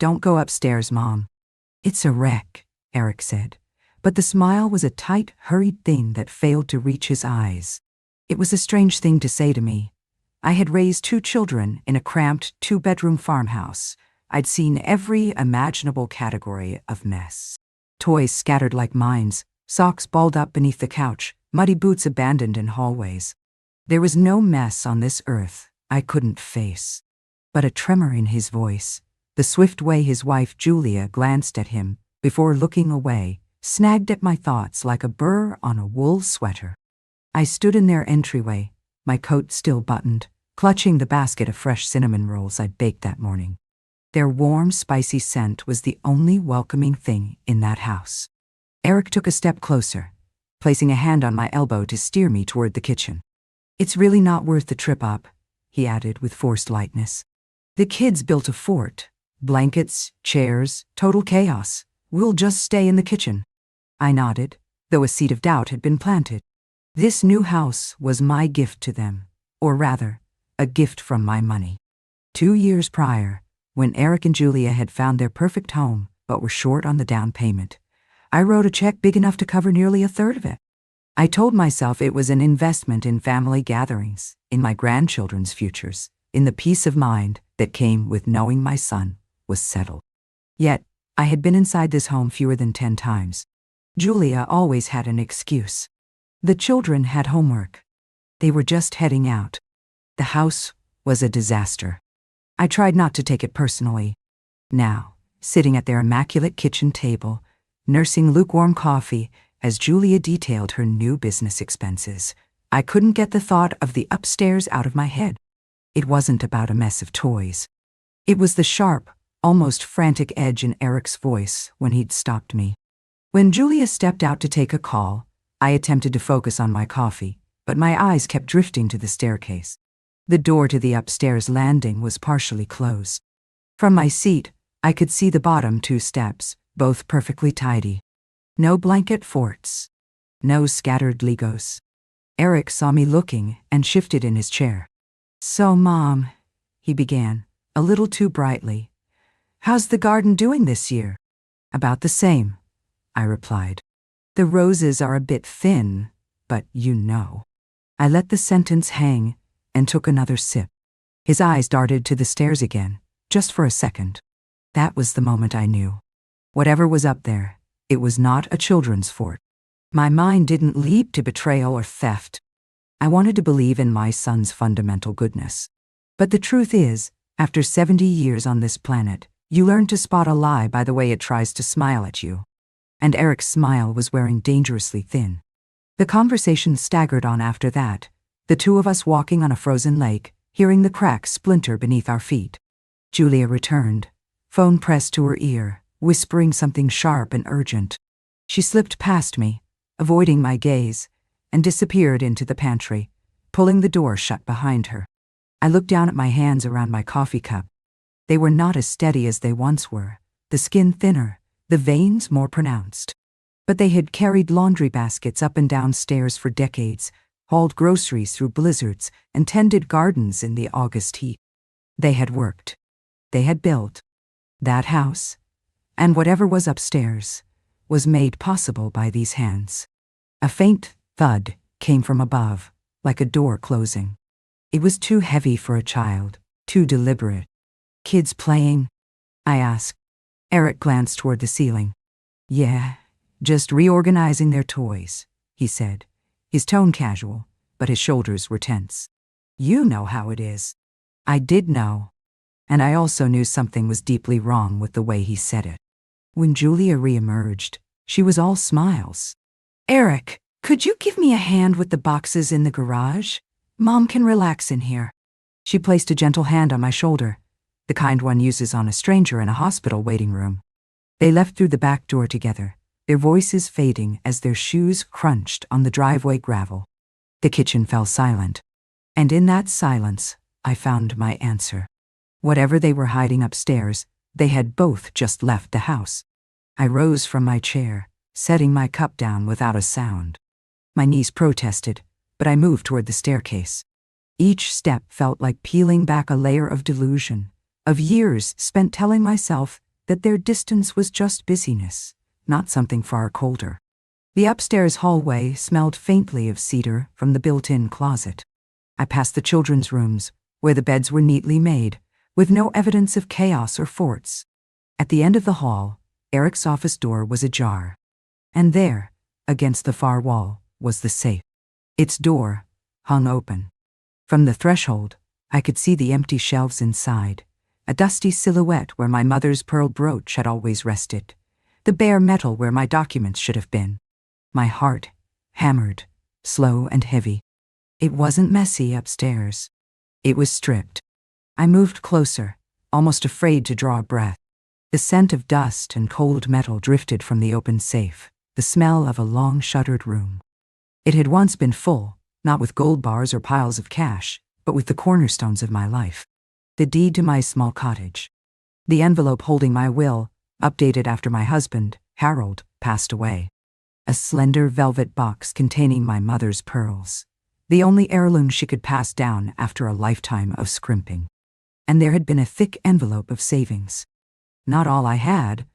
"Don't go upstairs, Mom." "It's a wreck," Eric said, but the smile was a tight, hurried thing that failed to reach his eyes. It was a strange thing to say to me. I had raised 2 children in a cramped 2-bedroom farmhouse. I'd seen every imaginable category of mess. Toys scattered like mines, socks balled up beneath the couch, muddy boots abandoned in hallways. There was no mess on this earth I couldn't face. But a tremor in his voice, the swift way his wife Julia glanced at him before looking away, snagged at my thoughts like a burr on a wool sweater. I stood in their entryway, my coat still buttoned, clutching the basket of fresh cinnamon rolls I'd baked that morning. Their warm, spicy scent was the only welcoming thing in that house. Eric took a step closer, placing a hand on my elbow to steer me toward the kitchen. "It's really not worth the trip up," he added with forced lightness. "The kids built a fort. Blankets, chairs, total chaos. We'll just stay in the kitchen." I nodded, though a seed of doubt had been planted. This new house was my gift to them, or rather, a gift from my money. 2 years prior, when Eric and Julia had found their perfect home but were short on the down payment, I wrote a check big enough to cover nearly a third of it. I told myself it was an investment in family gatherings, in my grandchildren's futures, in the peace of mind that came with knowing my son was settled. Yet, I had been inside this home fewer than 10 times. Julia always had an excuse. The children had homework. They were just heading out. The house was a disaster. I tried not to take it personally. Now, sitting at their immaculate kitchen table, nursing lukewarm coffee as Julia detailed her new business expenses, I couldn't get the thought of the upstairs out of my head. It wasn't about a mess of toys. It was the sharp, almost frantic edge in Eric's voice when he'd stopped me. When Julia stepped out to take a call, I attempted to focus on my coffee, but my eyes kept drifting to the staircase. The door to the upstairs landing was partially closed. From my seat, I could see the bottom 2 steps, both perfectly tidy. No blanket forts. No scattered Legos. Eric saw me looking and shifted in his chair. "So, Mom," he began, a little too brightly, "how's the garden doing this year?" "About the same," I replied. "The roses are a bit thin, but you know." I let the sentence hang and took another sip. His eyes darted to the stairs again, just for a second. That was the moment I knew. Whatever was up there, it was not a children's fort. My mind didn't leap to betrayal or theft. I wanted to believe in my son's fundamental goodness. But the truth is, after 70 years on this planet, you learn to spot a lie by the way it tries to smile at you. And Eric's smile was wearing dangerously thin. The conversation staggered on after that, the 2 of us walking on a frozen lake, hearing the cracks splinter beneath our feet. Julia returned, phone pressed to her ear, whispering something sharp and urgent. She slipped past me, avoiding my gaze, and disappeared into the pantry, pulling the door shut behind her. I looked down at my hands around my coffee cup. They were not as steady as they once were, the skin thinner, the veins more pronounced. But they had carried laundry baskets up and down stairs for decades, hauled groceries through blizzards, and tended gardens in the August heat. They had worked. They had built. That house, and whatever was upstairs, was made possible by these hands. A faint thud came from above, like a door closing. It was too heavy for a child, too deliberate. "Kids playing?" I asked. Eric glanced toward the ceiling. "Yeah, just reorganizing their toys," he said, his tone casual, but his shoulders were tense. "You know how it is." I did know, and I also knew something was deeply wrong with the way he said it. When Julia reemerged, she was all smiles. "Eric, could you give me a hand with the boxes in the garage? Mom can relax in here." She placed a gentle hand on my shoulder, the kind one uses on a stranger in a hospital waiting room. They left through the back door together, their voices fading as their shoes crunched on the driveway gravel. The kitchen fell silent, and in that silence, I found my answer. Whatever they were hiding upstairs, they had both just left the house. I rose from my chair, setting my cup down without a sound. My knees protested, but I moved toward the staircase. Each step felt like peeling back a layer of delusion, of years spent telling myself that their distance was just busyness, not something far colder. The upstairs hallway smelled faintly of cedar from the built-in closet. I passed the children's rooms, where the beds were neatly made, with no evidence of chaos or forts. At the end of the hall, Eric's office door was ajar. And there, against the far wall, was the safe. Its door hung open. From the threshold, I could see the empty shelves inside, a dusty silhouette where my mother's pearl brooch had always rested, the bare metal where my documents should have been. My heart hammered, slow and heavy. It wasn't messy upstairs. It was stripped. I moved closer, almost afraid to draw a breath. The scent of dust and cold metal drifted from the open safe, the smell of a long-shuttered room. It had once been full, not with gold bars or piles of cash, but with the cornerstones of my life. The deed to my small cottage. The envelope holding my will, updated after my husband, Harold, passed away. A slender velvet box containing my mother's pearls, the only heirloom she could pass down after a lifetime of scrimping. And there had been a thick envelope of savings. Not all I had,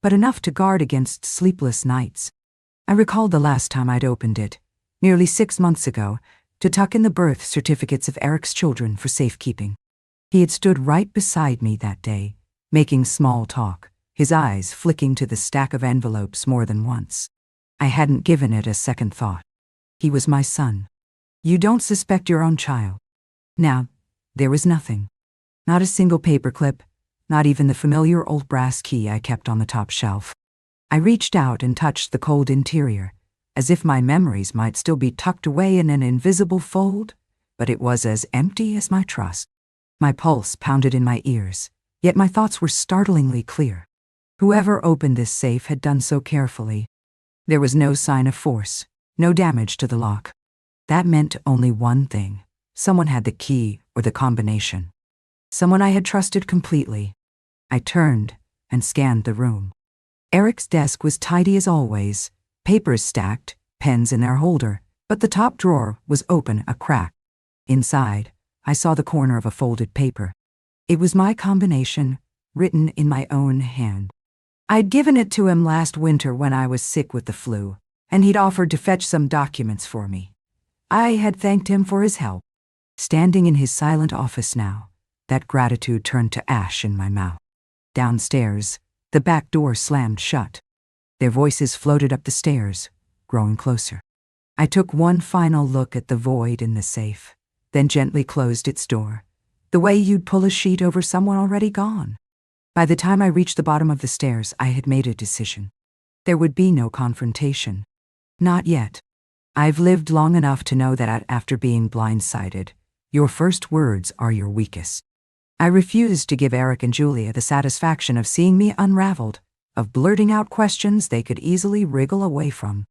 but enough to guard against sleepless nights. I recalled the last time I'd opened it, nearly 6 months ago, to tuck in the birth certificates of Eric's children for safekeeping. He had stood right beside me that day, making small talk, his eyes flicking to the stack of envelopes more than once. I hadn't given it a second thought. He was my son. You don't suspect your own child. Now, there was nothing. Not a single paperclip, not even the familiar old brass key I kept on the top shelf. I reached out and touched the cold interior, as if my memories might still be tucked away in an invisible fold, but it was as empty as my trust. My pulse pounded in my ears, yet my thoughts were startlingly clear. Whoever opened this safe had done so carefully. There was no sign of force, no damage to the lock. That meant only one thing. Someone had the key or the combination. Someone I had trusted completely. I turned and scanned the room. Eric's desk was tidy as always, papers stacked, pens in their holder, but the top drawer was open a crack. Inside, I saw the corner of a folded paper. It was my combination, written in my own hand. I'd given it to him last winter when I was sick with the flu, and he'd offered to fetch some documents for me. I had thanked him for his help. Standing in his silent office now, that gratitude turned to ash in my mouth. Downstairs, the back door slammed shut. Their voices floated up the stairs, growing closer. I took one final look at the void in the safe, then gently closed its door, the way you'd pull a sheet over someone already gone. By the time I reached the bottom of the stairs, I had made a decision. There would be no confrontation. Not yet. I've lived long enough to know that after being blindsided, your first words are your weakest. I refused to give Eric and Julia the satisfaction of seeing me unraveled, of blurting out questions they could easily wriggle away from.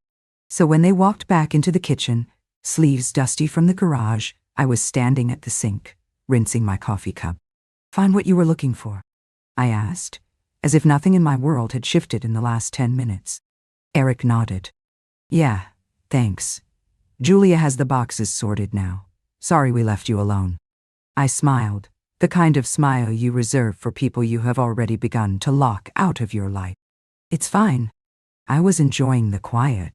So when they walked back into the kitchen, sleeves dusty from the garage, I was standing at the sink, rinsing my coffee cup. "Find what you were looking for?" I asked, as if nothing in my world had shifted in the last 10 minutes. Eric nodded. "Yeah, thanks. Julia has the boxes sorted now. Sorry we left you alone." I smiled, the kind of smile you reserve for people you have already begun to lock out of your life. "It's fine." I was enjoying the quiet.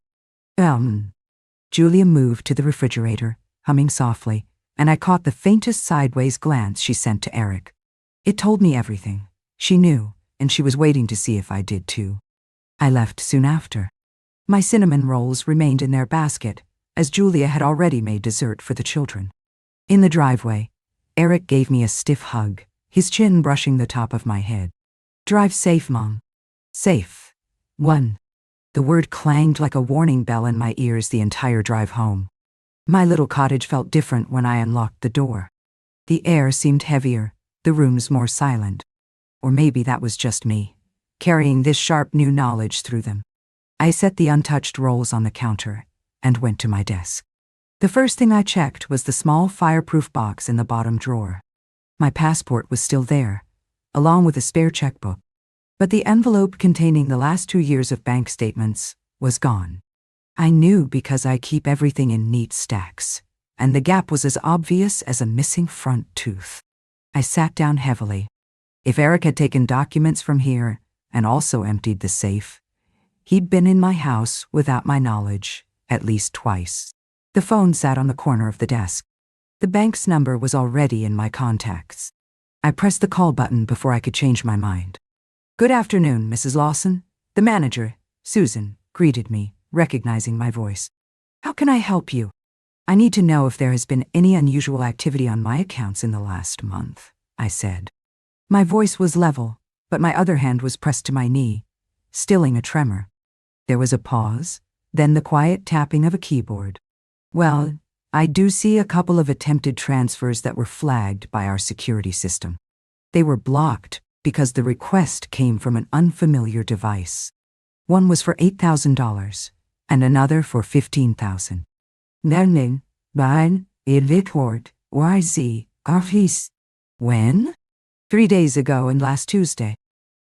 Julia moved to the refrigerator, humming softly, and I caught the faintest sideways glance she sent to Eric. It told me everything. She knew, and she was waiting to see if I did too. I left soon after. My cinnamon rolls remained in their basket, as Julia had already made dessert for the children. In the driveway, Eric gave me a stiff hug, his chin brushing the top of my head. "Drive safe, Mom." "Safe." "1." The word clanged like a warning bell in my ears the entire drive home. My little cottage felt different when I unlocked the door. The air seemed heavier, the rooms more silent. Or maybe that was just me, carrying this sharp new knowledge through them. I set the untouched rolls on the counter and went to my desk. The first thing I checked was the small fireproof box in the bottom drawer. My passport was still there, along with a spare checkbook, but the envelope containing the last 2 years of bank statements was gone. I knew because I keep everything in neat stacks, and the gap was as obvious as a missing front tooth. I sat down heavily. If Eric had taken documents from here, and also emptied the safe. He'd been in my house without my knowledge at least twice. The phone sat on the corner of the desk. The bank's number was already in my contacts. I pressed the call button before I could change my mind. "Good afternoon, Mrs. Lawson." The manager, Susan, greeted me, recognizing my voice. "How can I help you?" "I need to know if there has been any unusual activity on my accounts in the last month," I said. My voice was level, but my other hand was pressed to my knee, stilling a tremor. There was a pause, then the quiet tapping of a keyboard. "Well, I do see a couple of attempted transfers that were flagged by our security system. They were blocked because the request came from an unfamiliar device. One was for $8,000 and another for $15,000. Nerning, Bain, Edward, YZ, Office." "When?" "3 days ago and last Tuesday."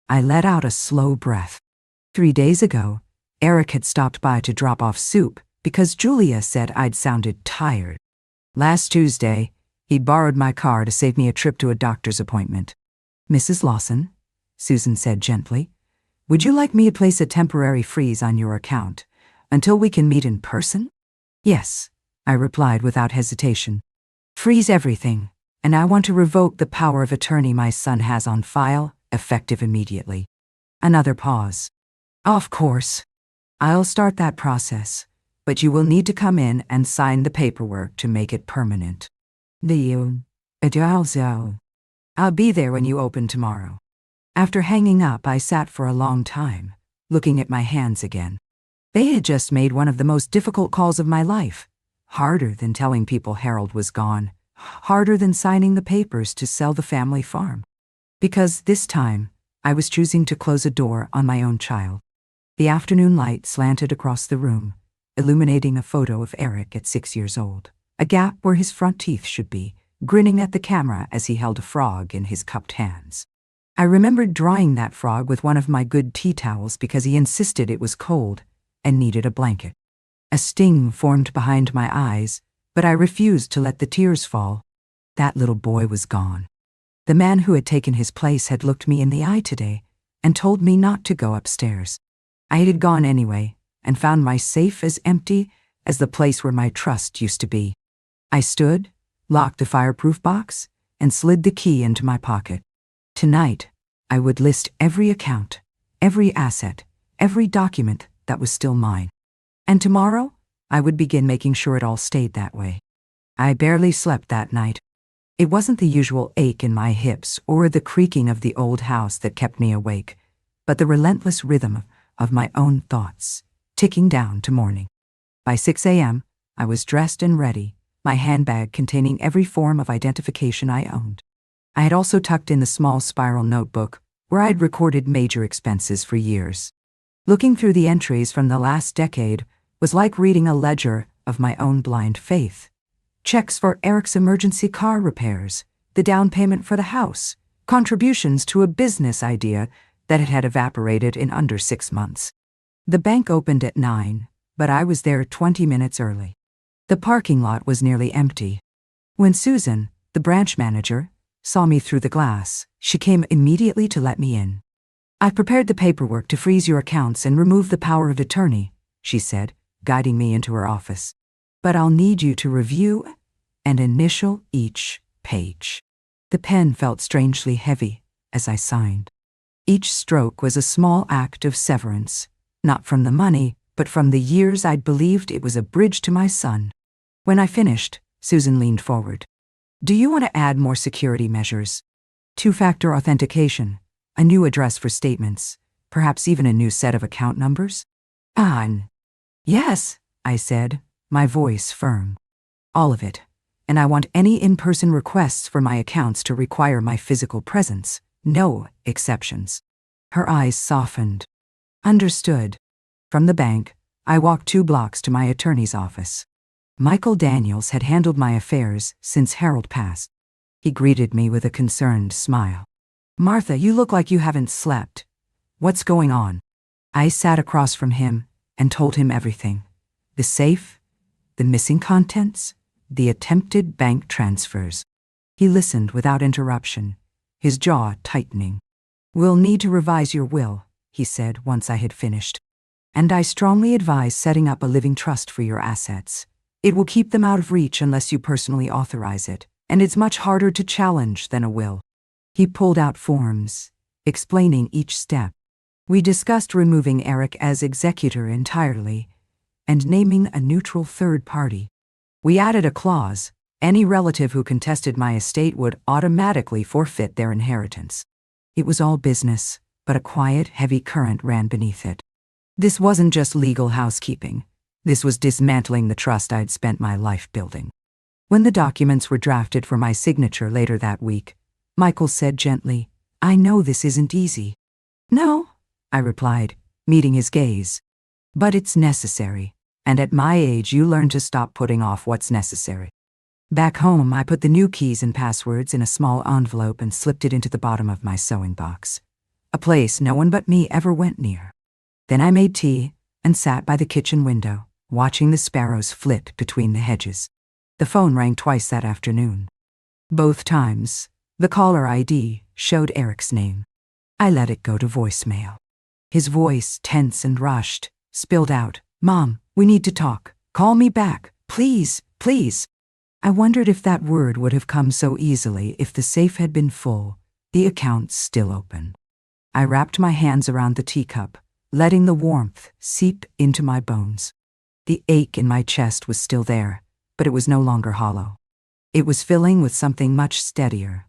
I let out a slow breath. 3 days ago, Eric had stopped by to drop off soup because Julia said I'd sounded tired. Last Tuesday, he'd borrowed my car to save me a trip to a doctor's appointment. "Mrs. Lawson," Susan said gently, "would you like me to place a temporary freeze on your account until we can meet in person?" "Yes," I replied without hesitation. "Freeze everything, and I want to revoke the power of attorney my son has on file, effective immediately." Another pause. "Of course. I'll start that process, but you will need to come in and sign the paperwork to make it permanent." "I'll be there when you open tomorrow." After hanging up, I sat for a long time, looking at my hands again. They had just made one of the most difficult calls of my life. Harder than telling people Harold was gone. Harder than signing the papers to sell the family farm. Because this time, I was choosing to close a door on my own child. The afternoon light slanted across the room, illuminating a photo of Eric at 6 years old, a gap where his front teeth should be, grinning at the camera as he held a frog in his cupped hands. I remembered drying that frog with one of my good tea towels because he insisted it was cold and needed a blanket. A sting formed behind my eyes, but I refused to let the tears fall. That little boy was gone. The man who had taken his place had looked me in the eye today and told me not to go upstairs. I had gone anyway and found my safe as empty as the place where my trust used to be. I stood, locked the fireproof box, and slid the key into my pocket. Tonight, I would list every account, every asset, every document that was still mine. And tomorrow, I would begin making sure it all stayed that way. I barely slept that night. It wasn't the usual ache in my hips or the creaking of the old house that kept me awake, but the relentless rhythm of my own thoughts, ticking down to morning. By 6 a.m., I was dressed and ready, my handbag containing every form of identification I owned. I had also tucked in the small spiral notebook where I'd recorded major expenses for years. Looking through the entries from the last decade was like reading a ledger of my own blind faith. Checks for Eric's emergency car repairs, the down payment for the house, contributions to a business idea that had evaporated in under 6 months. The bank opened at 9, but I was there 20 minutes early. The parking lot was nearly empty. When Susan, the branch manager, saw me through the glass, she came immediately to let me in. "I've prepared the paperwork to freeze your accounts and remove the power of attorney," she said, guiding me into her office. "But I'll need you to review and initial each page." The pen felt strangely heavy as I signed. Each stroke was a small act of severance, not from the money, but from the years I'd believed it was a bridge to my son. When I finished, Susan leaned forward. "Do you want to add more security measures? 2-factor authentication, a new address for statements, perhaps even a new set of account numbers?" "Yes," I said, my voice firm. "All of it. And I want any in-person requests for my accounts to require my physical presence. No exceptions." Her eyes softened. "Understood." From the bank, I walked 2 blocks to my attorney's office. Michael Daniels had handled my affairs since Harold passed. He greeted me with a concerned smile. "Martha, you look like you haven't slept. What's going on?" I sat across from him and told him everything. The safe, the missing contents, the attempted bank transfers. He listened without interruption, his jaw tightening. "We'll need to revise your will," he said once I had finished. "And I strongly advise setting up a living trust for your assets. It will keep them out of reach unless you personally authorize it, and it's much harder to challenge than a will." He pulled out forms, explaining each step. We discussed removing Eric as executor entirely and naming a neutral third party. We added a clause: any relative who contested my estate would automatically forfeit their inheritance. It was all business, but a quiet, heavy current ran beneath it. This wasn't just legal housekeeping. This was dismantling the trust I'd spent my life building. When the documents were drafted for my signature later that week, Michael said gently, "I know this isn't easy." "No," I replied, meeting his gaze. "But it's necessary, and at my age you learn to stop putting off what's necessary." Back home, I put the new keys and passwords in a small envelope and slipped it into the bottom of my sewing box, a place no one but me ever went near. Then I made tea and sat by the kitchen window, watching the sparrows flit between the hedges. The phone rang twice that afternoon. Both times, the caller ID showed Eric's name. I let it go to voicemail. His voice, tense and rushed, spilled out, "Mom, we need to talk. Call me back. Please, please." I wondered if that word would have come so easily if the safe had been full, the account still open. I wrapped my hands around the teacup, letting the warmth seep into my bones. The ache in my chest was still there, but it was no longer hollow. It was filling with something much steadier: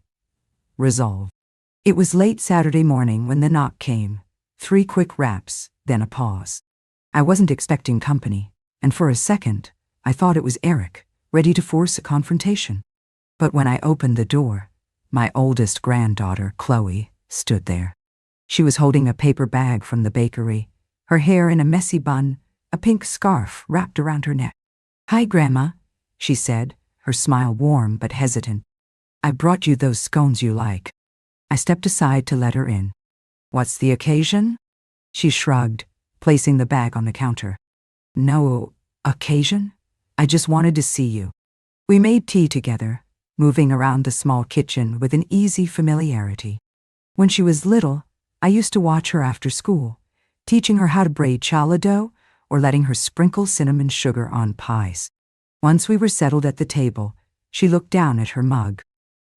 resolve. It was late Saturday morning when the knock came. 3 quick raps, then a pause. I wasn't expecting company, and for a second, I thought it was Eric, ready to force a confrontation. But when I opened the door, my oldest granddaughter, Chloe, stood there. She was holding a paper bag from the bakery, her hair in a messy bun, a pink scarf wrapped around her neck. "Hi, Grandma," she said, her smile warm but hesitant. "I brought you those scones you like." I stepped aside to let her in. "What's the occasion?" She shrugged, placing the bag on the counter. "No occasion? I just wanted to see you." We made tea together, moving around the small kitchen with an easy familiarity. When she was little, I used to watch her after school, teaching her how to braid challah dough or letting her sprinkle cinnamon sugar on pies. Once we were settled at the table, she looked down at her mug.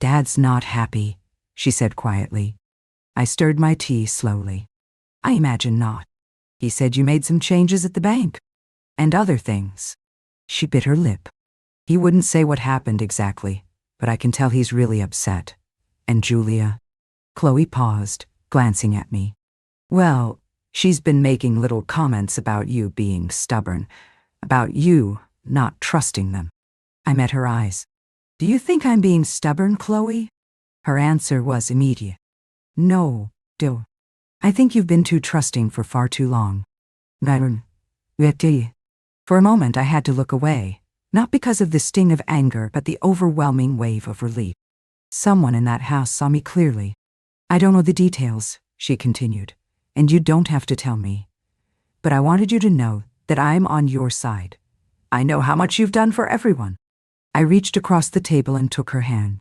"Dad's not happy," she said quietly. I stirred my tea slowly. "I imagine not. He said you made some changes at the bank. And other things." She bit her lip. "He wouldn't say what happened exactly, but I can tell he's really upset. And Julia?" Chloe paused, glancing at me. "Well, she's been making little comments about you being stubborn, about you not trusting them." I met her eyes. "Do you think I'm being stubborn, Chloe?" Her answer was immediate. "No, do. I think you've been too trusting for far too long." For a moment I had to look away, not because of the sting of anger, but the overwhelming wave of relief. Someone in that house saw me clearly. "I don't know the details," she continued, "and you don't have to tell me. But I wanted you to know that I'm on your side. I know how much you've done for everyone." I reached across the table and took her hand.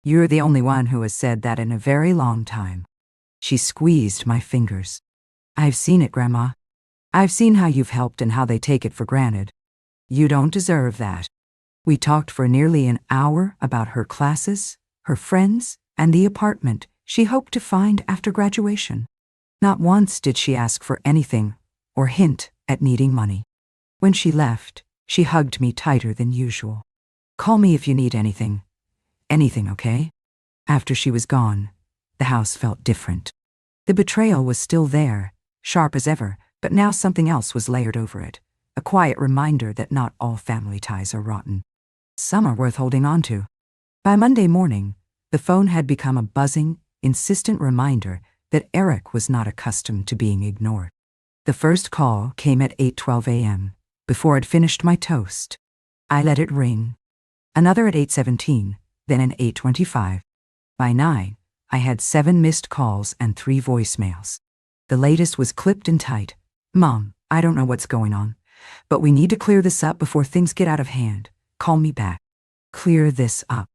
"You're the only one who has said that in a very long time." She squeezed my fingers. "I've seen it, Grandma. I've seen how you've helped and how they take it for granted. You don't deserve that." We talked for nearly an hour about her classes, her friends, and the apartment she hoped to find after graduation. Not once did she ask for anything or hint at needing money. When she left, she hugged me tighter than usual. "Call me if you need anything. Anything, okay?" After she was gone, the house felt different. The betrayal was still there, sharp as ever, but now something else was layered over it, a quiet reminder that not all family ties are rotten. Some are worth holding on to. By Monday morning, the phone had become a buzzing, insistent reminder that Eric was not accustomed to being ignored. The first call came at 8:12 a.m., before I'd finished my toast. I let it ring. Another at 8:17, then an 8:25. By 9, I had 7 missed calls and 3 voicemails. The latest was clipped and tight. "Mom, I don't know what's going on, but we need to clear this up before things get out of hand. Call me back." Clear this up.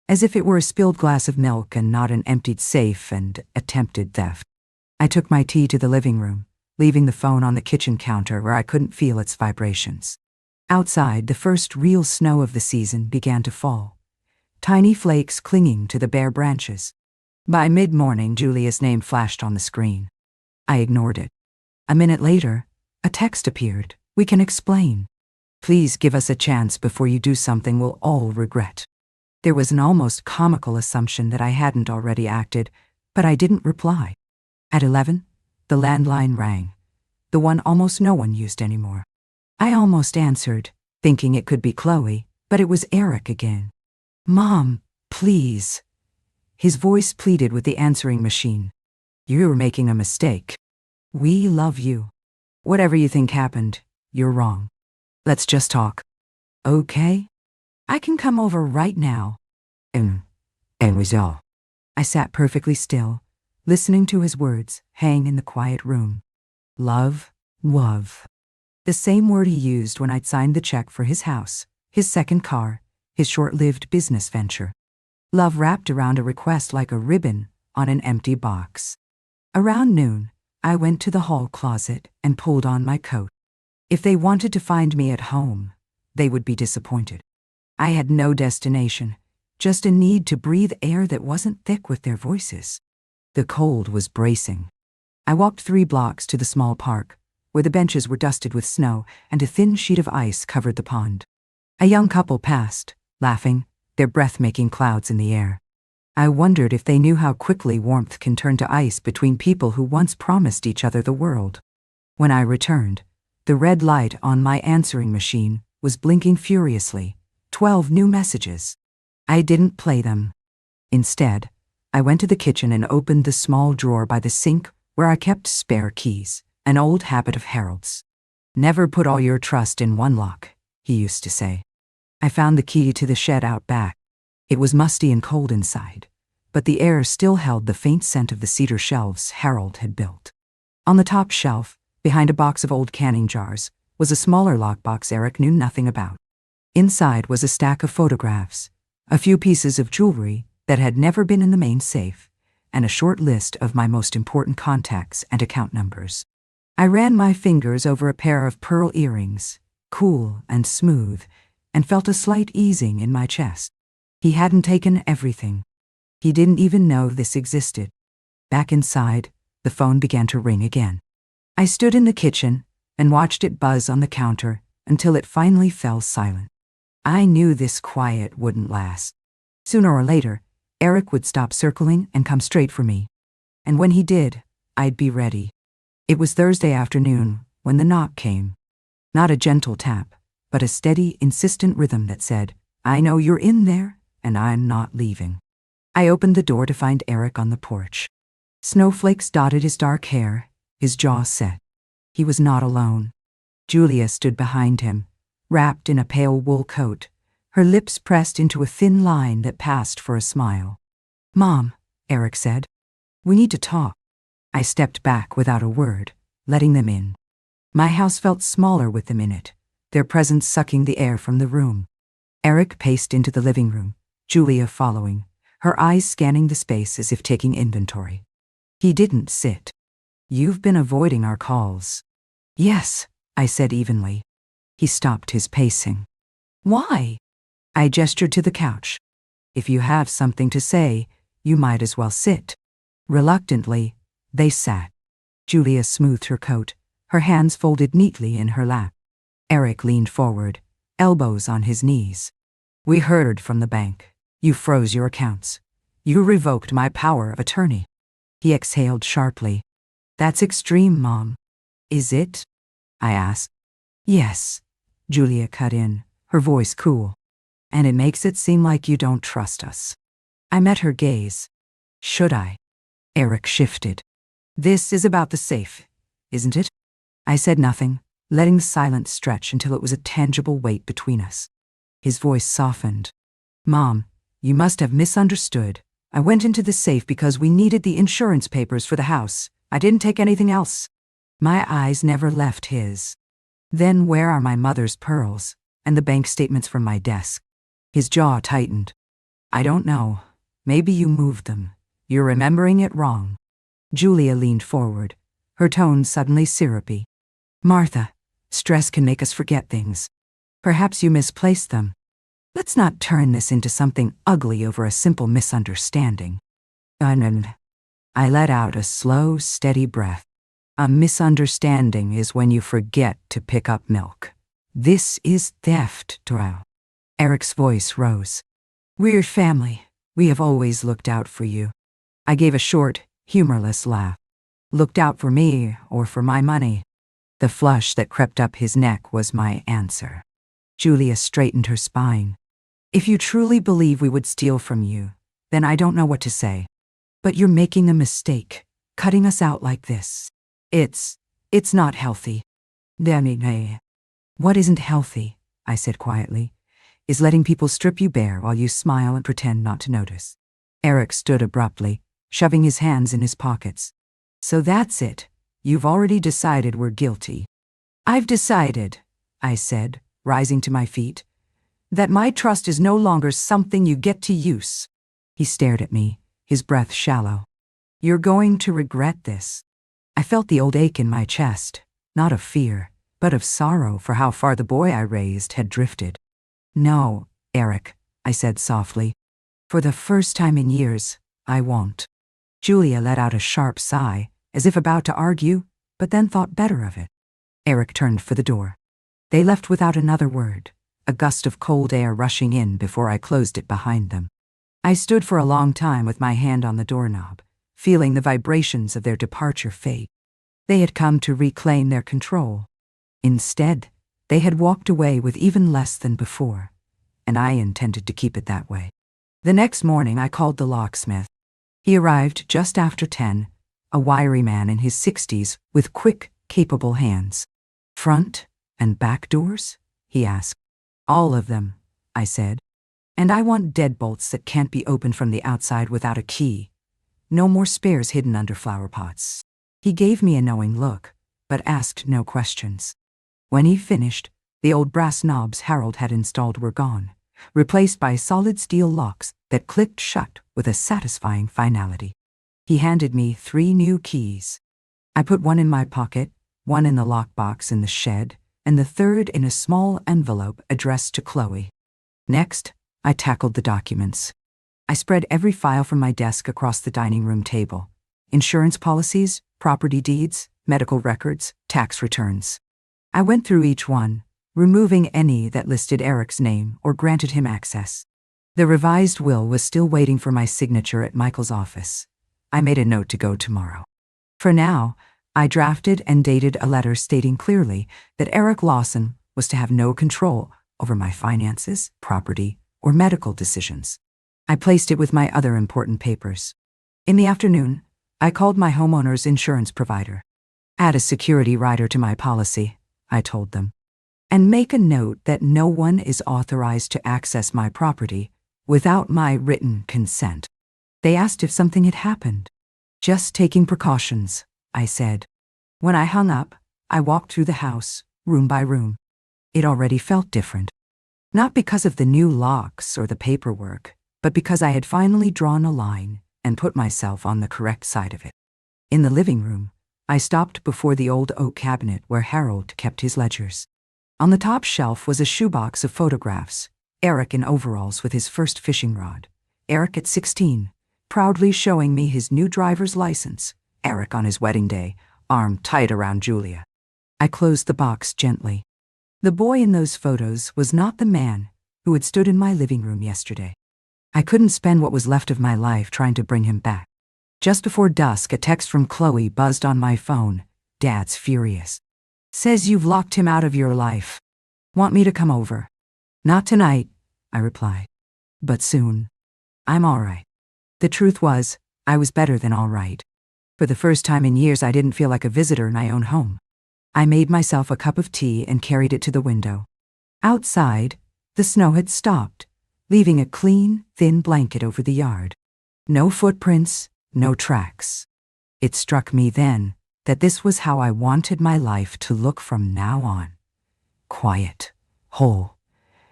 As if it were a spilled glass of milk and not an emptied safe and attempted theft. I took my tea to the living room, leaving the phone on the kitchen counter where I couldn't feel its vibrations. Outside, the first real snow of the season began to fall, tiny flakes clinging to the bare branches. By mid-morning, Julia's name flashed on the screen. I ignored it. A minute later, a text appeared. "We can explain. Please give us a chance before you do something we'll all regret." There was an almost comical assumption that I hadn't already acted, but I didn't reply. At 11, the landline rang, the one almost no one used anymore. I almost answered, thinking it could be Chloe, but it was Eric again. "Mom, please." His voice pleaded with the answering machine. "You're making a mistake. We love you. Whatever you think happened, you're wrong. Let's just talk." "Okay? I can come over right now." And was all. I sat perfectly still, listening to his words hang in the quiet room. Love. The same word he used when I'd signed the check for his house, his second car, his short-lived business venture. Love wrapped around a request like a ribbon on an empty box. Around noon, I went to the hall closet and pulled on my coat. If they wanted to find me at home, they would be disappointed. I had no destination, just a need to breathe air that wasn't thick with their voices. The cold was bracing. I walked 3 blocks to the small park, where the benches were dusted with snow and a thin sheet of ice covered the pond. A young couple passed, laughing, their breath making clouds in the air. I wondered if they knew how quickly warmth can turn to ice between people who once promised each other the world. When I returned, the red light on my answering machine was blinking furiously, 12 new messages. I didn't play them. Instead, I went to the kitchen and opened the small drawer by the sink where I kept spare keys, an old habit of Harold's. "Never put all your trust in one lock," he used to say. I found the key to the shed out back. It was musty and cold inside, but the air still held the faint scent of the cedar shelves Harold had built. On the top shelf, behind a box of old canning jars, was a smaller lockbox Eric knew nothing about. Inside was a stack of photographs, a few pieces of jewelry that had never been in the main safe, and a short list of my most important contacts and account numbers. I ran my fingers over a pair of pearl earrings, cool and smooth, and felt a slight easing in my chest. He hadn't taken everything. He didn't even know this existed. Back inside, the phone began to ring again. I stood in the kitchen and watched it buzz on the counter until it finally fell silent. I knew this quiet wouldn't last. Sooner or later, Eric would stop circling and come straight for me. And when he did, I'd be ready. It was Thursday afternoon when the knock came. Not a gentle tap, but a steady, insistent rhythm that said, "I know you're in there, and I'm not leaving." I opened the door to find Eric on the porch. Snowflakes dotted his dark hair, his jaw set. He was not alone. Julia stood behind him, wrapped in a pale wool coat, her lips pressed into a thin line that passed for a smile. "Mom," Eric said, "we need to talk." I stepped back without a word, letting them in. My house felt smaller with them in it, their presence sucking the air from the room. Eric paced into the living room, Julia following, her eyes scanning the space as if taking inventory. He didn't sit. "You've been avoiding our calls." "Yes," I said evenly. He stopped his pacing. "Why?" I gestured to the couch. "If you have something to say, you might as well sit." Reluctantly, they sat. Julia smoothed her coat, her hands folded neatly in her lap. Eric leaned forward, elbows on his knees. "We heard from the bank. You froze your accounts. You revoked my power of attorney." He exhaled sharply. "That's extreme, Mom." "Is it?" I asked. "Yes," Julia cut in, her voice cool. "And it makes it seem like you don't trust us." I met her gaze. "Should I?" Eric shifted. "This is about the safe, isn't it?" I said nothing, letting the silence stretch until it was a tangible weight between us. His voice softened. "Mom, you must have misunderstood. I went into the safe because we needed the insurance papers for the house. I didn't take anything else." My eyes never left his. "Then where are my mother's pearls and the bank statements from my desk?" His jaw tightened. "I don't know. Maybe you moved them. You're remembering it wrong." Julia leaned forward, her tone suddenly syrupy. Martha, stress can make us forget things. Perhaps you misplaced them. Let's not turn this into something ugly over a simple misunderstanding. I let out a slow, steady breath. A misunderstanding is when you forget to pick up milk. This is theft, Drow. Eric's voice rose. We're family. We have always looked out for you. I gave a short, humorless laugh. Looked out for me or for my money? The flush that crept up his neck was my answer. Julia straightened her spine. If you truly believe we would steal from you, then I don't know what to say. But you're making a mistake, cutting us out like this. It's not healthy. What isn't healthy, I said quietly, is letting people strip you bare while you smile and pretend not to notice. Eric stood abruptly, shoving his hands in his pockets. So that's it. You've already decided we're guilty. I've decided, I said, rising to my feet, that my trust is no longer something you get to use. He stared at me, his breath shallow. You're going to regret this. I felt the old ache in my chest, not of fear, but of sorrow for how far the boy I raised had drifted. No, Eric, I said softly. For the first time in years, I won't. Julia let out a sharp sigh, as if about to argue, but then thought better of it. Eric turned for the door. They left without another word, a gust of cold air rushing in before I closed it behind them. I stood for a long time with my hand on the doorknob, feeling the vibrations of their departure fade. They had come to reclaim their control. Instead, they had walked away with even less than before, and I intended to keep it that way. The next morning I called the locksmith. He arrived just after 10, a wiry man in his 60s with quick, capable hands. Front and back doors? He asked. All of them, I said. And I want deadbolts that can't be opened from the outside without a key. No more spares hidden under flower pots. He gave me a knowing look, but asked no questions. When he finished, the old brass knobs Harold had installed were gone, replaced by solid steel locks that clicked shut with a satisfying finality. He handed me 3 new keys. I put one in my pocket, one in the lockbox in the shed, and the third in a small envelope addressed to Chloe. Next, I tackled the documents. I spread every file from my desk across the dining room table. Insurance policies, property deeds, medical records, tax returns. I went through each one, removing any that listed Eric's name or granted him access. The revised will was still waiting for my signature at Michael's office. I made a note to go tomorrow. For now, I drafted and dated a letter stating clearly that Eric Lawson was to have no control over my finances, property, or medical decisions. I placed it with my other important papers. In the afternoon, I called my homeowner's insurance provider. Add a security rider to my policy, I told them. And make a note that no one is authorized to access my property without my written consent. They asked if something had happened. Just taking precautions, I said. When I hung up, I walked through the house, room by room. It already felt different. Not because of the new locks or the paperwork, but because I had finally drawn a line and put myself on the correct side of it. In the living room, I stopped before the old oak cabinet where Harold kept his ledgers. On the top shelf was a shoebox of photographs, Eric in overalls with his first fishing rod, Eric at 16, proudly showing me his new driver's license, Eric on his wedding day, arm tight around Julia. I closed the box gently. The boy in those photos was not the man who had stood in my living room yesterday. I couldn't spend what was left of my life trying to bring him back. Just before dusk, a text from Chloe buzzed on my phone. Dad's furious. Says you've locked him out of your life. Want me to come over? Not tonight, I replied. But soon. I'm all right. The truth was, I was better than all right. For the first time in years, I didn't feel like a visitor in my own home. I made myself a cup of tea and carried it to the window. Outside, the snow had stopped, leaving a clean, thin blanket over the yard. No footprints, no tracks. It struck me then that this was how I wanted my life to look from now on. Quiet, whole,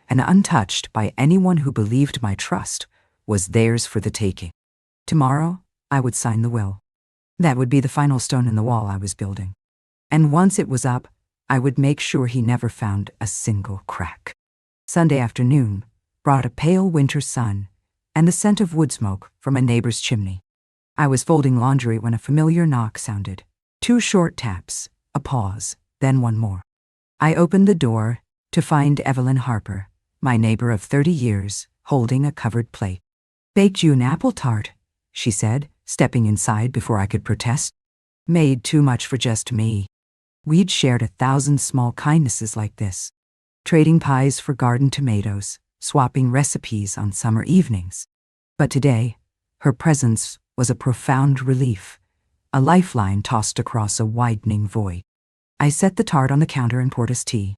and untouched by anyone who believed my trust was theirs for the taking. Tomorrow, I would sign the will. That would be the final stone in the wall I was building. And once it was up, I would make sure he never found a single crack. Sunday afternoon brought a pale winter sun and the scent of wood smoke from a neighbor's chimney. I was folding laundry when a familiar knock sounded. 2 short taps, a pause, then one more. I opened the door to find Evelyn Harper, my neighbor of 30 years, holding a covered plate. "Baked you an apple tart," she said, stepping inside before I could protest. "Made too much for just me." We'd shared 1,000 small kindnesses like this, trading pies for garden tomatoes, swapping recipes on summer evenings. But today, her presence was a profound relief, a lifeline tossed across a widening void. I set the tart on the counter and poured us tea.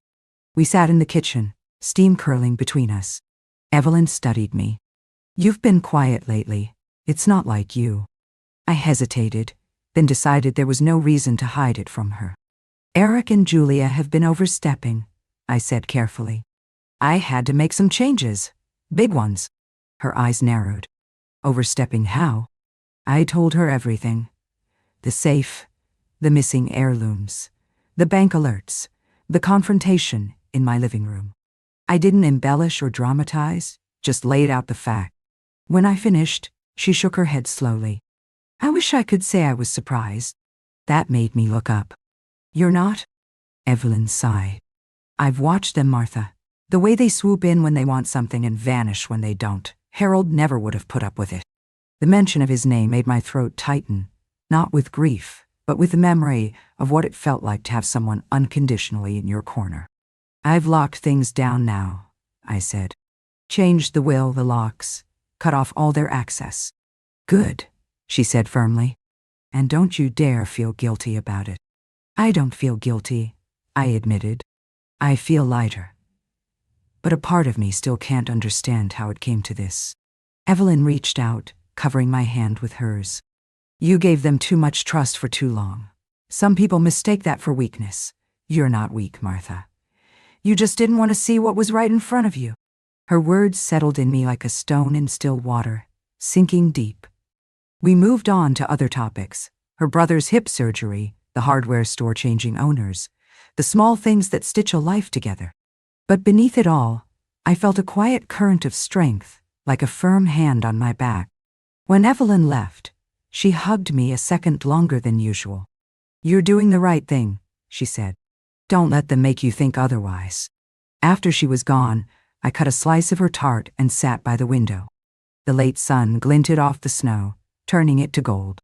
We sat in the kitchen, steam curling between us. Evelyn studied me. "You've been quiet lately. It's not like you." I hesitated, then decided there was no reason to hide it from her. "Eric and Julia have been overstepping," I said carefully. "I had to make some changes. Big ones." Her eyes narrowed. "Overstepping how?" I told her everything. The safe, the missing heirlooms, the bank alerts, the confrontation in my living room. I didn't embellish or dramatize, just laid out the fact. When I finished, she shook her head slowly. I wish I could say I was surprised. That made me look up. "You're not?" Evelyn sighed. "I've watched them, Martha. The way they swoop in when they want something and vanish when they don't. Harold never would have put up with it." The mention of his name made my throat tighten, not with grief, but with the memory of what it felt like to have someone unconditionally in your corner. "I've locked things down now," I said. "Changed the will, the locks, cut off all their access." "Good," she said firmly. "And don't you dare feel guilty about it." "I don't feel guilty," I admitted. "I feel lighter. But a part of me still can't understand how it came to this." Evelyn reached out, covering my hand with hers. "You gave them too much trust for too long. Some people mistake that for weakness. You're not weak, Martha. You just didn't want to see what was right in front of you." Her words settled in me like a stone in still water, sinking deep. We moved on to other topics: her brother's hip surgery, the hardware store changing owners, the small things that stitch a life together. But beneath it all, I felt a quiet current of strength, like a firm hand on my back. When Evelyn left, she hugged me a second longer than usual. "You're doing the right thing," she said. "Don't let them make you think otherwise." After she was gone, I cut a slice of her tart and sat by the window. The late sun glinted off the snow, turning it to gold.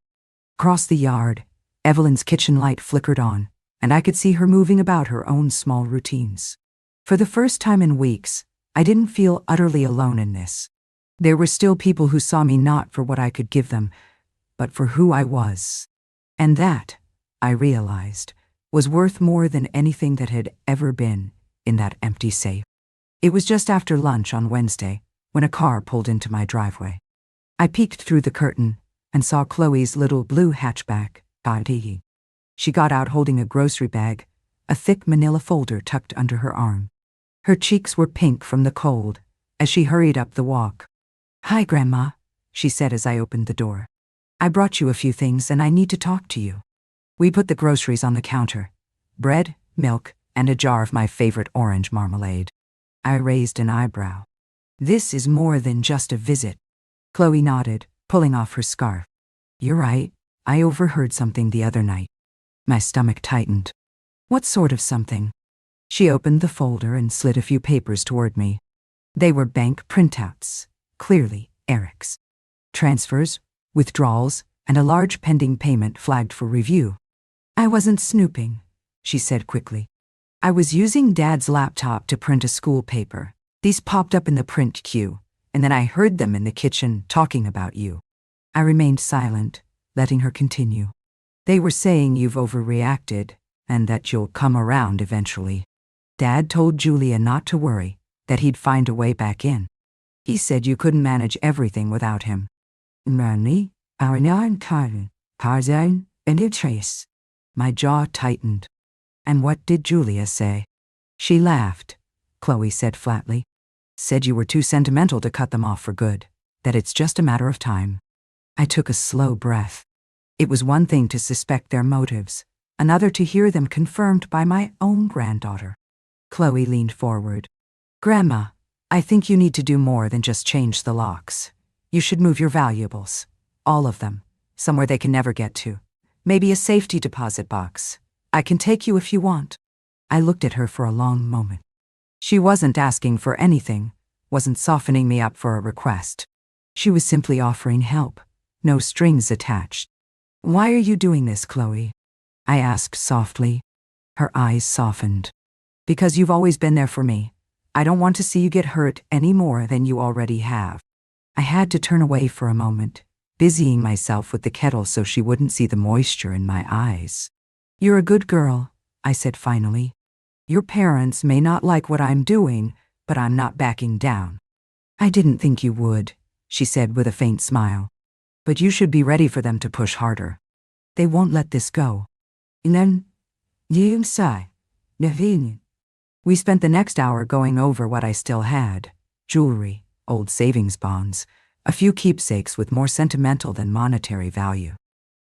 Across the yard, Evelyn's kitchen light flickered on, and I could see her moving about her own small routines. For the first time in weeks, I didn't feel utterly alone in this. There were still people who saw me not for what I could give them, but for who I was. And that, I realized, was worth more than anything that had ever been in that empty safe. It was just after lunch on Wednesday when a car pulled into my driveway. I peeked through the curtain and saw Chloe's little blue hatchback, Tati. She got out holding a grocery bag, a thick manila folder tucked under her arm. Her cheeks were pink from the cold as she hurried up the walk. "Hi, Grandma," she said as I opened the door. "I brought you a few things and I need to talk to you." We put the groceries on the counter: bread, milk, and a jar of my favorite orange marmalade. I raised an eyebrow. "This is more than just a visit." Chloe nodded, pulling off her scarf. "You're right, I overheard something the other night." My stomach tightened. "What sort of something?" She opened the folder and slid a few papers toward me. They were bank printouts, clearly Eric's. Transfers, withdrawals, and a large pending payment flagged for review. "I wasn't snooping," she said quickly. "I was using Dad's laptop to print a school paper. These popped up in the print queue, and then I heard them in the kitchen talking about you." I remained silent, letting her continue. "They were saying you've overreacted, and that you'll come around eventually. Dad told Julia not to worry, that he'd find a way back in. He said you couldn't manage everything without him." "Money, Tarzan, and Trace." My jaw tightened. "And what did Julia say?" "She laughed," Chloe said flatly. "Said you were too sentimental to cut them off for good, that it's just a matter of time." I took a slow breath. It was one thing to suspect their motives, another to hear them confirmed by my own granddaughter. Chloe leaned forward. Grandma, I think you need to do more than just change the locks. You should move your valuables. All of them. Somewhere they can never get to. Maybe a safety deposit box. I can take you if you want. I looked at her for a long moment. She wasn't asking for anything, wasn't softening me up for a request. She was simply offering help, no strings attached. Why are you doing this, Chloe? I asked softly. Her eyes softened. Because you've always been there for me. I don't want to see you get hurt any more than you already have. I had to turn away for a moment, busying myself with the kettle so she wouldn't see the moisture in my eyes. You're a good girl, I said finally. Your parents may not like what I'm doing, but I'm not backing down. I didn't think you would, she said with a faint smile. But you should be ready for them to push harder. They won't let this go. Then, we spent the next hour going over what I still had. Jewelry, old savings bonds, a few keepsakes with more sentimental than monetary value.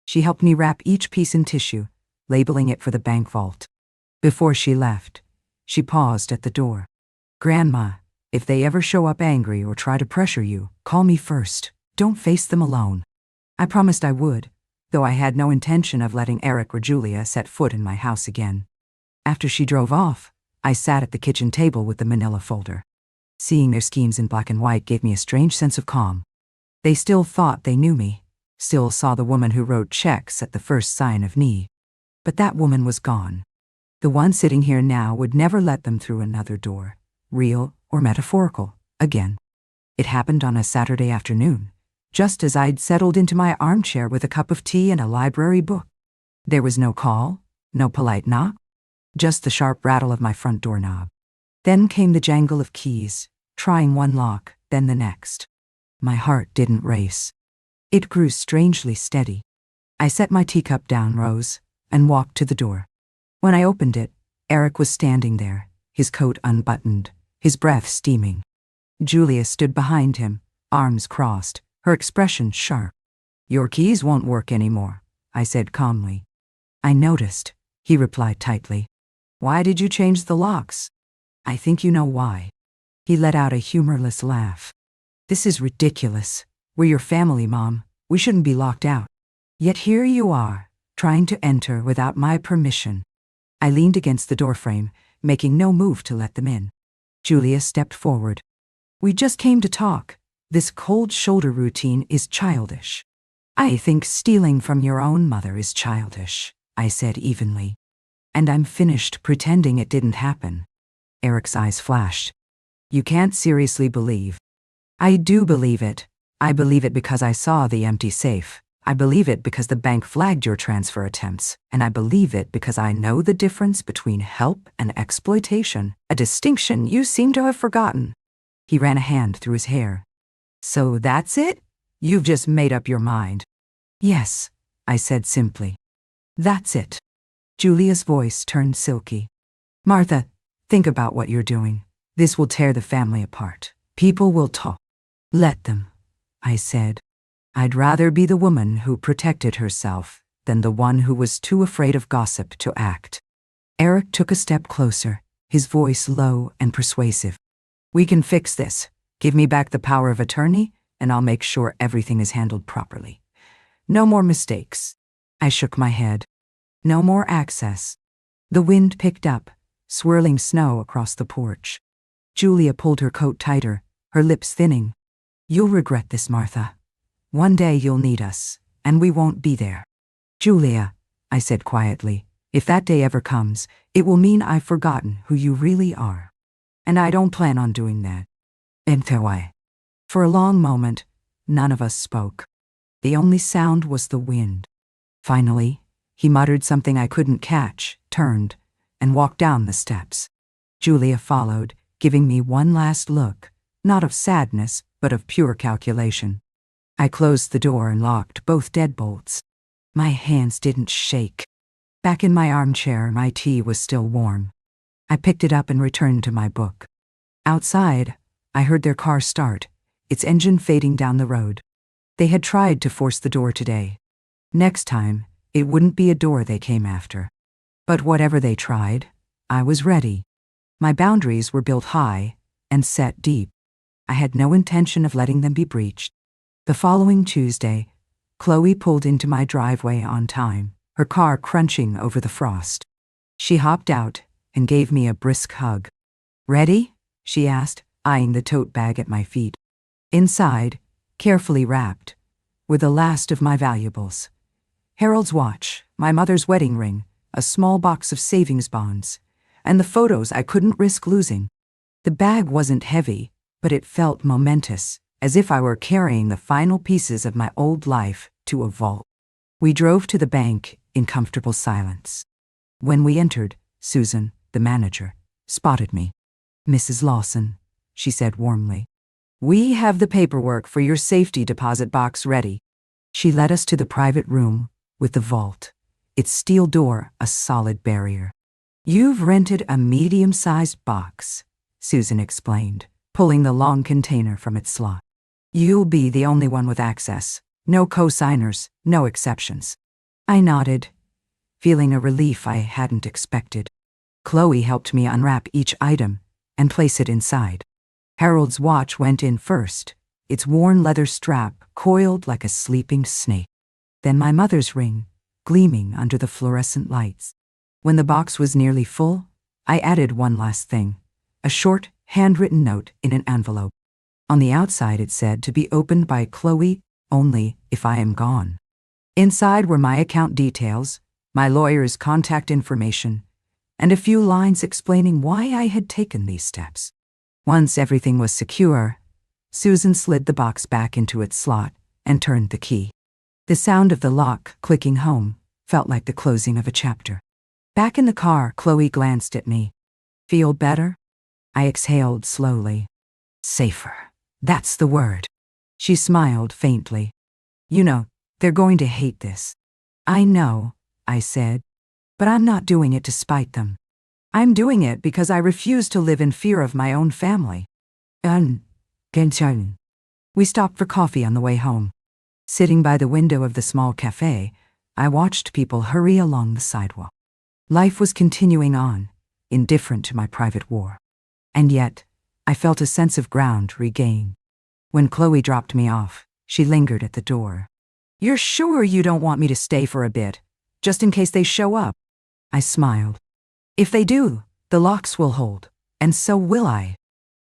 She helped me wrap each piece in tissue, labeling it for the bank vault. Before she left, she paused at the door. Grandma, if they ever show up angry or try to pressure you, call me first. Don't face them alone. I promised I would, though I had no intention of letting Eric or Julia set foot in my house again. After she drove off, I sat at the kitchen table with the manila folder. Seeing their schemes in black and white gave me a strange sense of calm. They still thought they knew me, still saw the woman who wrote checks at the first sign of need. But that woman was gone. The one sitting here now would never let them through another door, real or metaphorical, again. It happened on a Saturday afternoon, just as I'd settled into my armchair with a cup of tea and a library book. There was no call, no polite knock, just the sharp rattle of my front doorknob. Then came the jangle of keys, trying one lock, then the next. My heart didn't race. It grew strangely steady. I set my teacup down, rose, and walked to the door. When I opened it, Eric was standing there, his coat unbuttoned, his breath steaming. Julia stood behind him, arms crossed, her expression sharp. Your keys won't work anymore, I said calmly. I noticed, he replied tightly. Why did you change the locks? I think you know why. He let out a humorless laugh. This is ridiculous. We're your family, Mom. We shouldn't be locked out. Yet here you are, trying to enter without my permission. I leaned against the doorframe, making no move to let them in. Julia stepped forward. We just came to talk. This cold shoulder routine is childish. I think stealing from your own mother is childish, I said evenly. And I'm finished pretending it didn't happen. Eric's eyes flashed. You can't seriously believe. I do believe it. I believe it because I saw the empty safe. I believe it because the bank flagged your transfer attempts. And I believe it because I know the difference between help and exploitation, a distinction you seem to have forgotten. He ran a hand through his hair. So that's it? You've just made up your mind. Yes, I said simply. That's it. Julia's voice turned silky. Martha, think about what you're doing. This will tear the family apart. People will talk. Let them, I said. I'd rather be the woman who protected herself than the one who was too afraid of gossip to act. Eric took a step closer, his voice low and persuasive. We can fix this. Give me back the power of attorney, and I'll make sure everything is handled properly. No more mistakes. I shook my head. No more access. The wind picked up, swirling snow across the porch. Julia pulled her coat tighter, her lips thinning. You'll regret this, Martha. One day you'll need us, and we won't be there. Julia, I said quietly, if that day ever comes, it will mean I've forgotten who you really are. And I don't plan on doing that. Anyway. For a long moment, none of us spoke. The only sound was the wind. Finally, he muttered something I couldn't catch, turned, and walked down the steps. Julia followed, giving me one last look, not of sadness, but of pure calculation. I closed the door and locked both deadbolts. My hands didn't shake. Back in my armchair, my tea was still warm. I picked it up and returned to my book. Outside, I heard their car start, its engine fading down the road. They had tried to force the door today. Next time, it wouldn't be a door they came after. But whatever they tried, I was ready. My boundaries were built high and set deep. I had no intention of letting them be breached. The following Tuesday, Chloe pulled into my driveway on time, her car crunching over the frost. She hopped out and gave me a brisk hug. "Ready?" she asked, eyeing the tote bag at my feet. Inside, carefully wrapped, were the last of my valuables. Harold's watch, my mother's wedding ring, a small box of savings bonds, and the photos I couldn't risk losing. The bag wasn't heavy, but it felt momentous, as if I were carrying the final pieces of my old life to a vault. We drove to the bank in comfortable silence. When we entered, Susan, the manager, spotted me. "Mrs. Lawson," she said warmly, "we have the paperwork for your safety deposit box ready." She led us to the private room with the vault, its steel door a solid barrier. "You've rented a medium-sized box," Susan explained, pulling the long container from its slot. "You'll be the only one with access. No co-signers, no exceptions." I nodded, feeling a relief I hadn't expected. Chloe helped me unwrap each item and place it inside. Harold's watch went in first, its worn leather strap coiled like a sleeping snake. Then my mother's ring, gleaming under the fluorescent lights. When the box was nearly full, I added one last thing, a short, handwritten note in an envelope. On the outside it said to be opened by Chloe only if I am gone. Inside were my account details, my lawyer's contact information, and a few lines explaining why I had taken these steps. Once everything was secure, Susan slid the box back into its slot and turned the key. The sound of the lock clicking home felt like the closing of a chapter. Back in the car, Chloe glanced at me. "Feel better?" I exhaled slowly. "Safer. That's the word." She smiled faintly. "You know, they're going to hate this." "I know," I said, "but I'm not doing it to spite them. I'm doing it because I refuse to live in fear of my own family." 괜찮. We stopped for coffee on the way home. Sitting by the window of the small cafe, I watched people hurry along the sidewalk. Life was continuing on, indifferent to my private war. And yet, I felt a sense of ground regained. When Chloe dropped me off, she lingered at the door. "You're sure you don't want me to stay for a bit, just in case they show up?" I smiled. "If they do, the locks will hold, and so will I."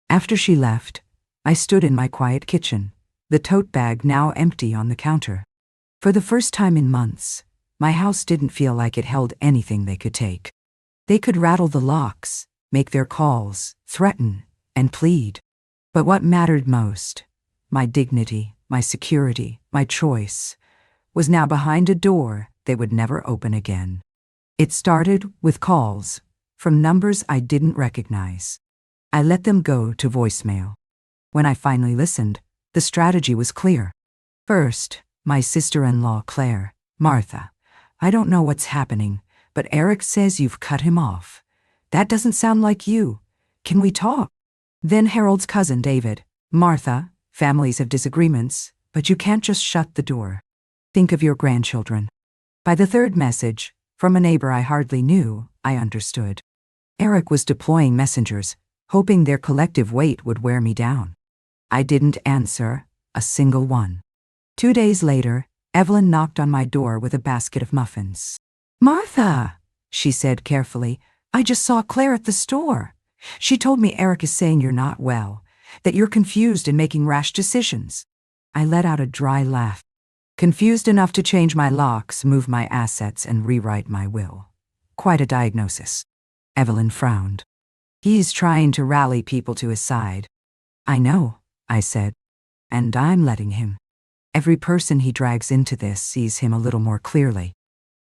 After she left, I stood in my quiet kitchen, the tote bag now empty on the counter. For the first time in months, my house didn't feel like it held anything they could take. They could rattle the locks, make their calls, threaten, and plead. But what mattered most, my dignity, my security, my choice, was now behind a door they would never open again. It started with calls from numbers I didn't recognize. I let them go to voicemail. When I finally listened, the strategy was clear. First, my sister-in-law, Claire. "Martha, I don't know what's happening, but Eric says you've cut him off. That doesn't sound like you. Can we talk?" Then Harold's cousin, David. "Martha, families have disagreements, but you can't just shut the door. Think of your grandchildren." By the third message, from a neighbor I hardly knew, I understood. Eric was deploying messengers, hoping their collective weight would wear me down. I didn't answer a single one. 2 days later, Evelyn knocked on my door with a basket of muffins. "Martha," she said carefully, "I just saw Claire at the store. She told me Eric is saying you're not well, that you're confused and making rash decisions." I let out a dry laugh. "Confused enough to change my locks, move my assets, and rewrite my will. Quite a diagnosis." Evelyn frowned. "He's trying to rally people to his side." "I know," I said, "and I'm letting him. Every person he drags into this sees him a little more clearly."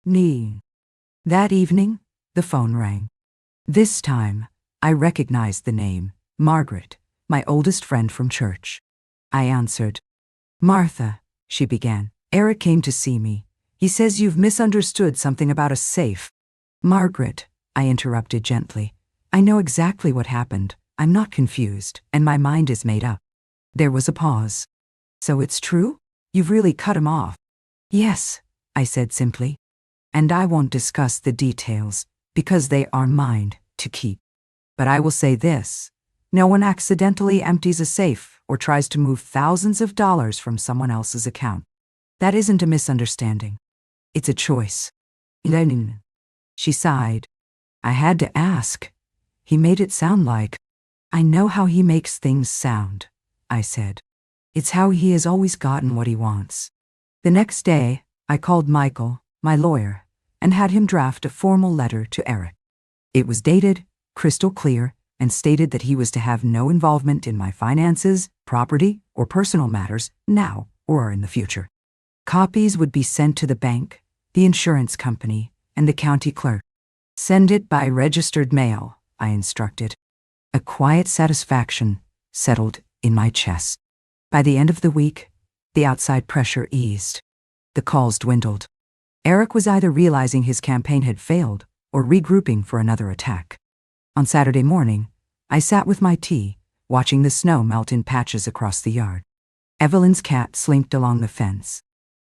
Nee. That evening, the phone rang. This time, I recognized the name, Margaret, my oldest friend from church. I answered. "Martha," she began, "Eric came to see me. He says you've misunderstood something about a safe." "Margaret," I interrupted gently, "I know exactly what happened. I'm not confused, and my mind is made up." There was a pause. "So it's true? You've really cut him off?" "Yes," I said simply. And I won't discuss the details, because they are mine to keep. But I will say this: no one accidentally empties a safe or tries to move thousands of dollars from someone else's account. That isn't a misunderstanding. It's a choice. Lenin. She sighed. I had to ask. He made it sound like. I know how he makes things sound, I said. It's how he has always gotten what he wants. The next day, I called Michael, my lawyer, and had him draft a formal letter to Eric. It was dated, crystal clear, and stated that he was to have no involvement in my finances, property, or personal matters now or in the future. Copies would be sent to the bank, the insurance company, and the county clerk. Send it by registered mail, I instructed. A quiet satisfaction settled in my chest. By the end of the week, the outside pressure eased. The calls dwindled. Eric was either realizing his campaign had failed or regrouping for another attack. On Saturday morning, I sat with my tea, watching the snow melt in patches across the yard. Evelyn's cat slinked along the fence.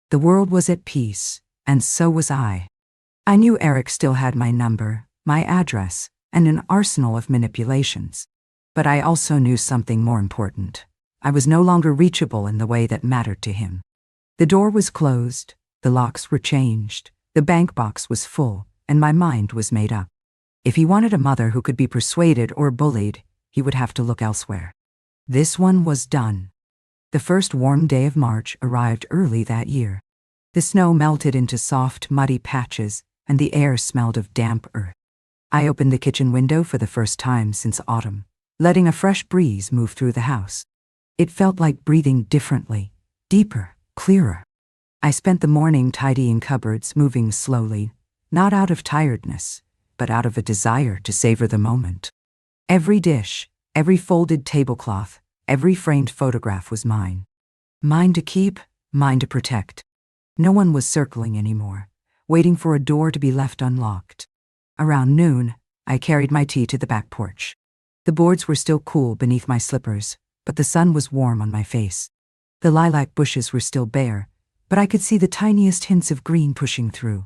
The world was at peace, and so was I. I knew Eric still had my number, my address, and an arsenal of manipulations. But I also knew something more important. I was no longer reachable in the way that mattered to him. The door was closed, the locks were changed, the bank box was full, and my mind was made up. If he wanted a mother who could be persuaded or bullied, he would have to look elsewhere. This one was done. The first warm day of March arrived early that year. The snow melted into soft, muddy patches, and the air smelled of damp earth. I opened the kitchen window for the first time since autumn, letting a fresh breeze move through the house. It felt like breathing differently, deeper, clearer. I spent the morning tidying cupboards, moving slowly, not out of tiredness, but out of a desire to savor the moment. Every dish, every folded tablecloth, every framed photograph was mine. Mine to keep, mine to protect. No one was circling anymore, waiting for a door to be left unlocked. Around noon, I carried my tea to the back porch. The boards were still cool beneath my slippers, but the sun was warm on my face. The lilac bushes were still bare, but I could see the tiniest hints of green pushing through.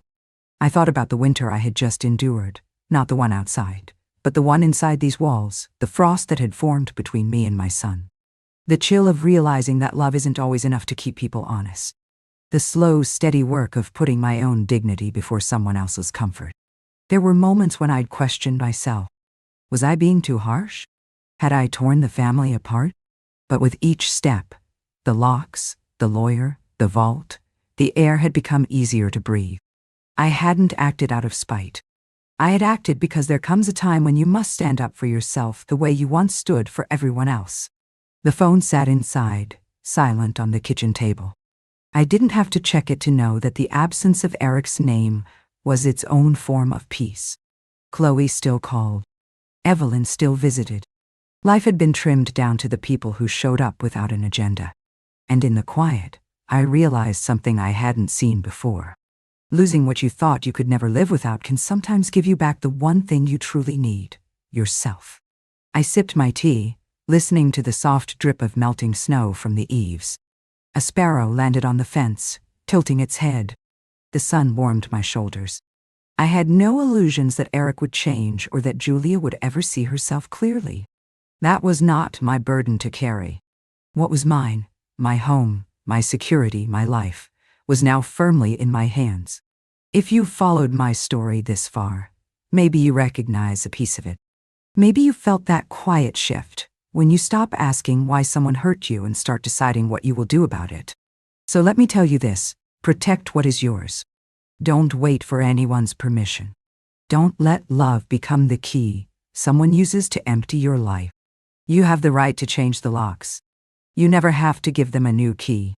I thought about the winter I had just endured, not the one outside, but the one inside these walls, the frost that had formed between me and my son. The chill of realizing that love isn't always enough to keep people honest. The slow, steady work of putting my own dignity before someone else's comfort. There were moments when I'd questioned myself. Was I being too harsh? Had I torn the family apart? But with each step, the locks, the lawyer, the vault, the air had become easier to breathe. I hadn't acted out of spite. I had acted because there comes a time when you must stand up for yourself the way you once stood for everyone else. The phone sat inside, silent on the kitchen table. I didn't have to check it to know that the absence of Eric's name was its own form of peace. Chloe still called. Evelyn still visited. Life had been trimmed down to the people who showed up without an agenda. And in the quiet, I realized something I hadn't seen before. Losing what you thought you could never live without can sometimes give you back the one thing you truly need, yourself. I sipped my tea, listening to the soft drip of melting snow from the eaves. A sparrow landed on the fence, tilting its head. The sun warmed my shoulders. I had no illusions that Eric would change or that Julia would ever see herself clearly. That was not my burden to carry. What was mine, my home, my security, my life, was now firmly in my hands. If you've followed my story this far, maybe you recognize a piece of it. Maybe you felt that quiet shift when you stop asking why someone hurt you and start deciding what you will do about it. So let me tell you this: protect what is yours. Don't wait for anyone's permission. Don't let love become the key someone uses to empty your life. You have the right to change the locks. You never have to give them a new key.